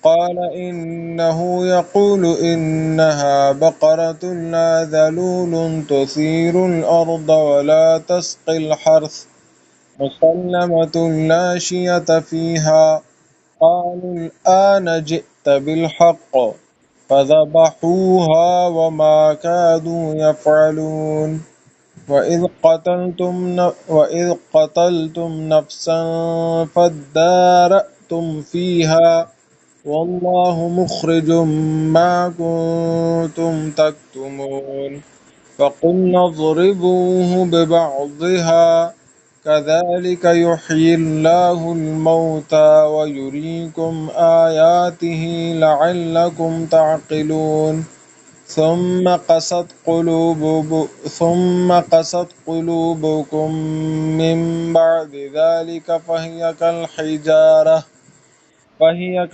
قال إنه يقول إنها بقرة لا ذلول تثير الأرض ولا تسقي الحرث مسلمة لا شية فيها. قالوا الآن جئت بالحق فذبحوها وما كادوا يفعلون. وإذ قتلتم نفسا فادارأتم فيها والله مخرج ما كنتم تكتمون. فقلنا اضربوه ببعضها كذلك يحيي الله الموتى ويريكم آياته لعلكم تعقلون. ثم قست قلوبكم من بعد ذلك فهي